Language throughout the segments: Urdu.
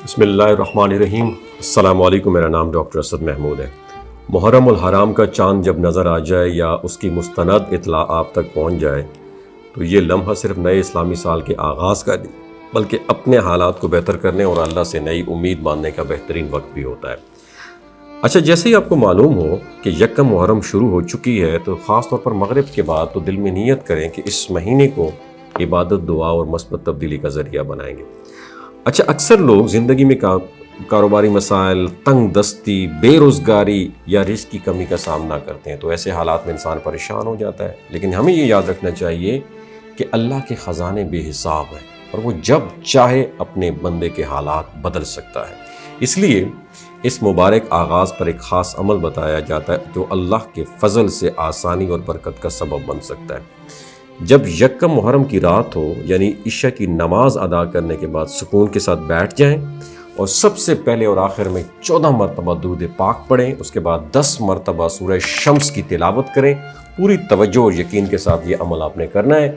بسم اللہ الرحمن الرحیم۔ السلام علیکم، میرا نام ڈاکٹر اسد محمود ہے۔ محرم الحرام کا چاند جب نظر آ جائے یا اس کی مستند اطلاع آپ تک پہنچ جائے تو یہ لمحہ صرف نئے اسلامی سال کے آغاز کا نہیں بلکہ اپنے حالات کو بہتر کرنے اور اللہ سے نئی امید باندھنے کا بہترین وقت بھی ہوتا ہے۔ اچھا، جیسے ہی آپ کو معلوم ہو کہ یکم محرم شروع ہو چکی ہے تو خاص طور پر مغرب کے بعد تو دل میں نیت کریں کہ اس مہینے کو عبادت، دعا اور مثبت تبدیلی کا ذریعہ بنائیں گے۔ اچھا، اکثر لوگ زندگی میں کاروباری مسائل، تنگ دستی، بے روزگاری یا رزق کی کمی کا سامنا کرتے ہیں، تو ایسے حالات میں انسان پریشان ہو جاتا ہے۔ لیکن ہمیں یہ یاد رکھنا چاہیے کہ اللہ کے خزانے بے حساب ہیں اور وہ جب چاہے اپنے بندے کے حالات بدل سکتا ہے۔ اس لیے اس مبارک آغاز پر ایک خاص عمل بتایا جاتا ہے جو اللہ کے فضل سے آسانی اور برکت کا سبب بن سکتا ہے۔ جب یکم محرم کی رات ہو، یعنی عشاء کی نماز ادا کرنے کے بعد سکون کے ساتھ بیٹھ جائیں اور سب سے پہلے اور آخر میں 14 مرتبہ درود پاک پڑھیں، اس کے بعد 10 مرتبہ سورہ شمس کی تلاوت کریں۔ پوری توجہ اور یقین کے ساتھ یہ عمل آپ نے کرنا ہے۔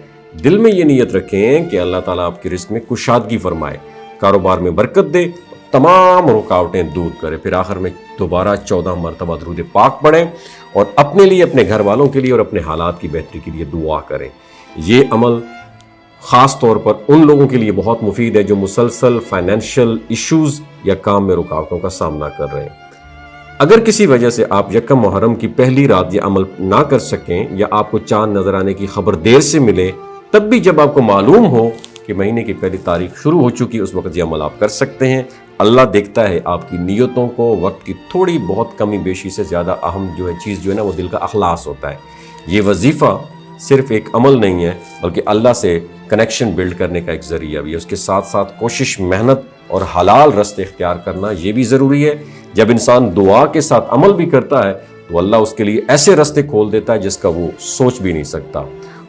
دل میں یہ نیت رکھیں کہ اللہ تعالیٰ آپ کے رزق میں کشادگی فرمائے، کاروبار میں برکت دے، تمام رکاوٹیں دور کرے۔ پھر آخر میں دوبارہ 14 مرتبہ درود پاک پڑھیں اور اپنے لیے، اپنے گھر والوں کے لیے اور اپنے حالات کی بہتری کے لیے دعا کریں۔ یہ عمل خاص طور پر ان لوگوں کے لیے بہت مفید ہے جو مسلسل فائنینشیل ایشوز یا کام میں رکاوٹوں کا سامنا کر رہے ہیں۔ اگر کسی وجہ سے آپ یکم محرم کی پہلی رات یہ عمل نہ کر سکیں یا آپ کو چاند نظر آنے کی خبر دیر سے ملے، تب بھی جب آپ کو معلوم ہو کہ مہینے کی پہلی تاریخ شروع ہو چکی، اس وقت یہ عمل آپ کر سکتے ہیں۔ اللہ دیکھتا ہے آپ کی نیتوں کو۔ وقت کی تھوڑی بہت کمی بیشی سے زیادہ اہم چیز جو ہے نا، وہ دل کا اخلاص ہوتا ہے۔ یہ وظیفہ صرف ایک عمل نہیں ہے بلکہ اللہ سے کنیکشن بلڈ کرنے کا ایک ذریعہ بھی ہے۔ اس کے ساتھ ساتھ کوشش، محنت اور حلال راستے اختیار کرنا یہ بھی ضروری ہے۔ جب انسان دعا کے ساتھ عمل بھی کرتا ہے تو اللہ اس کے لیے ایسے راستے کھول دیتا ہے جس کا وہ سوچ بھی نہیں سکتا۔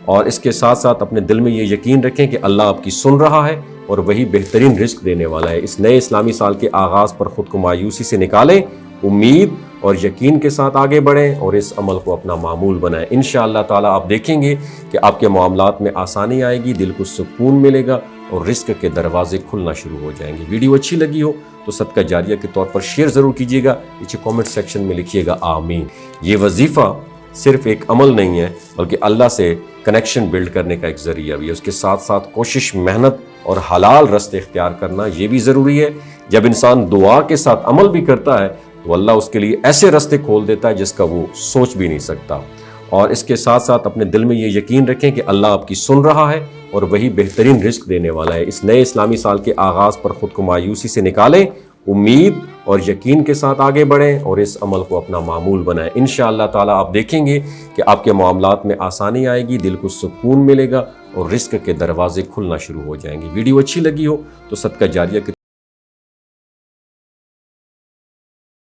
اور اس کے ساتھ ساتھ اپنے دل میں یہ یقین رکھیں کہ اللہ آپ کی سن رہا ہے اور وہی بہترین رزق دینے والا ہے۔ اس نئے اسلامی سال کے آغاز پر خود کو مایوسی سے نکالیں، امید اور یقین کے ساتھ آگے بڑھیں اور اس عمل کو اپنا معمول بنائیں۔ انشاءاللہ تعالیٰ آپ دیکھیں گے کہ آپ کے معاملات میں آسانی آئے گی، دل کو سکون ملے گا اور رزق کے دروازے کھلنا شروع ہو جائیں گے۔ ویڈیو اچھی لگی ہو تو صدقہ جاریہ کے طور پر شیئر ضرور کیجیے گا۔ نیچے کامنٹ سیکشن میں لکھیے گا آمین۔ یہ وظیفہ صرف ایک عمل نہیں ہے بلکہ اللہ سے کنیکشن بلڈ کرنے کا ایک ذریعہ بھی ہے۔ اس کے ساتھ ساتھ کوشش، محنت اور حلال راستے اختیار کرنا یہ بھی ضروری ہے۔ جب انسان دعا کے ساتھ عمل بھی کرتا ہے تو اللہ اس کے لیے ایسے راستے کھول دیتا ہے جس کا وہ سوچ بھی نہیں سکتا۔ اور اس کے ساتھ ساتھ اپنے دل میں یہ یقین رکھیں کہ اللہ آپ کی سن رہا ہے اور وہی بہترین رزق دینے والا ہے۔ اس نئے اسلامی سال کے آغاز پر خود کو مایوسی سے نکالیں، امید اور یقین کے ساتھ آگے بڑھیں اور اس عمل کو اپنا معمول بنائیں۔ انشاءاللہ تعالیٰ آپ دیکھیں گے کہ آپ کے معاملات میں آسانی آئے گی، دل کو سکون ملے گا اور رزق کے دروازے کھلنا شروع ہو جائیں گے۔ ویڈیو اچھی لگی ہو تو صدقہ جاریہ کے